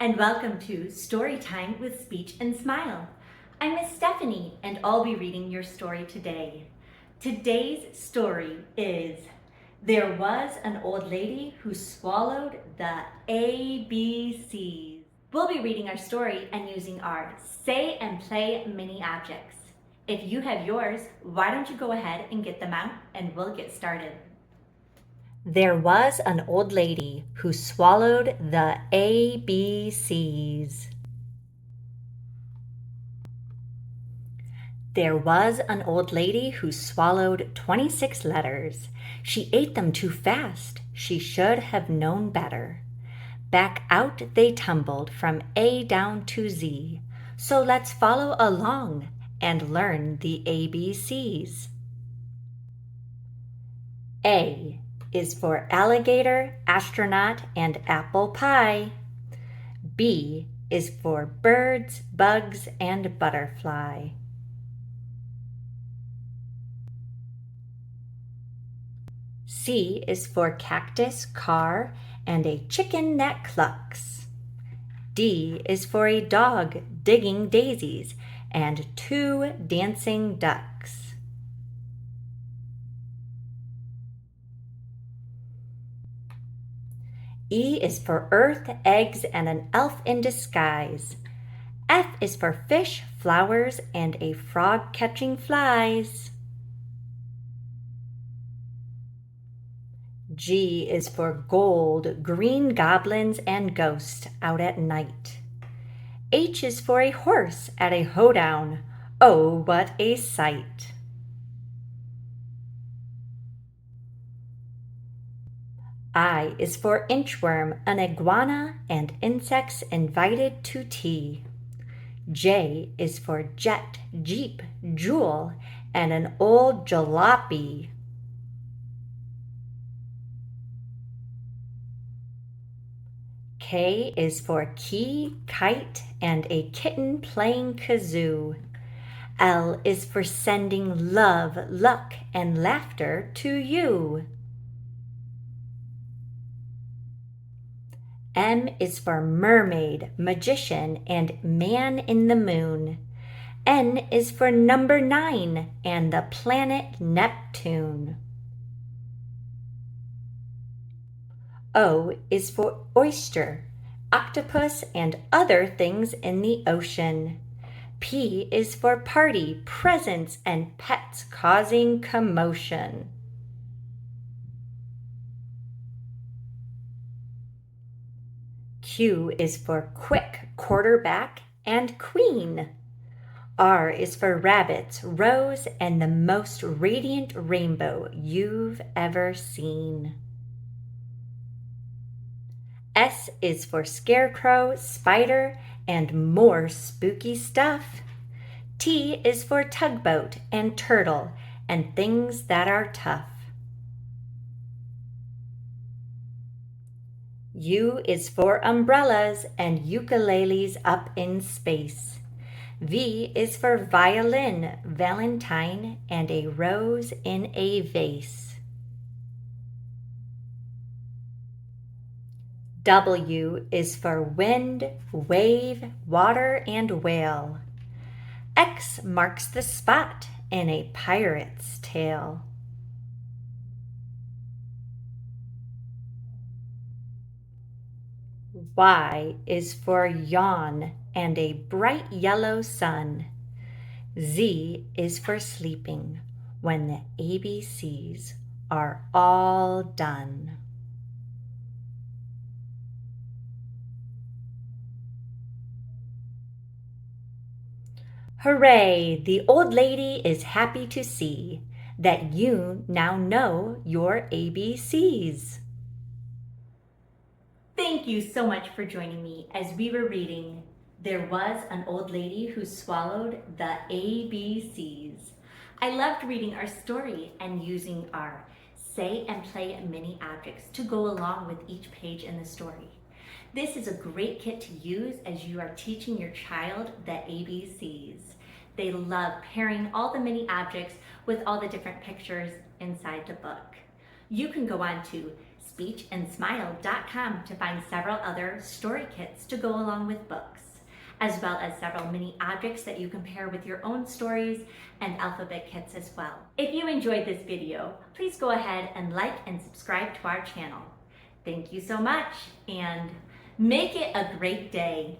and welcome to Storytime with Speech and Smile. I'm Miss Stephanie, and I'll be reading your story today. Today's story is There Was an Old Lady Who Swallowed the ABCs. We'll be reading our story and using our Say and Play mini objects. If you have yours, why don't you go ahead and get them out and we'll get started. There was an old lady who swallowed the ABCs. There was an old lady who swallowed 26 letters. She ate them too fast. She should have known better. Back out they tumbled from A down to Z. So let's follow along and learn the ABCs. A is for alligator, astronaut, and apple pie. B is for birds, bugs, and butterfly. C is for cactus, car, and a chicken that clucks. D is for a dog digging daisies and 2 dancing ducks. E is for earth, eggs, and an elf in disguise. F is for fish, flowers, and a frog catching flies. G is for gold, green goblins, and ghosts out at night. H is for a horse at a hoedown. Oh, what a sight! I is for inchworm, an iguana, and insects invited to tea. J is for jet, jeep, jewel, and an old jalopy. K is for key, kite, and a kitten playing kazoo. L is for sending love, luck, and laughter to you. M is for mermaid, magician, and man in the moon. N is for number 9 and the planet Neptune. O is for oyster, octopus, and other things in the ocean. P is for party, presents, and pets causing commotion. Q is for quick, quarterback, and queen. R is for rabbits, rose, and the most radiant rainbow you've ever seen. S is for scarecrow, spider, and more spooky stuff. T is for tugboat and turtle and things that are tough. U is for umbrellas and ukuleles up in space. V is for violin, valentine, and a rose in a vase. W is for wind, wave, water, and whale. X marks the spot in a pirate's tale. Y is for yawn and a bright yellow sun. Z is for sleeping when the ABCs are all done. Hooray! The old lady is happy to see that you now know your ABCs. Thank you so much for joining me as we were reading There Was an Old Lady Who Swallowed the ABCs. I loved reading our story and using our Say and Play mini objects to go along with each page in the story. This is a great kit to use as you are teaching your child the ABCs. They love pairing all the mini objects with all the different pictures inside the book. You can go on to speechandsmile.com to find several other story kits to go along with books, as well as several mini objects that you can pair with your own stories and alphabet kits as well. If you enjoyed this video, please go ahead and like and subscribe to our channel. Thank you so much, and make it a great day.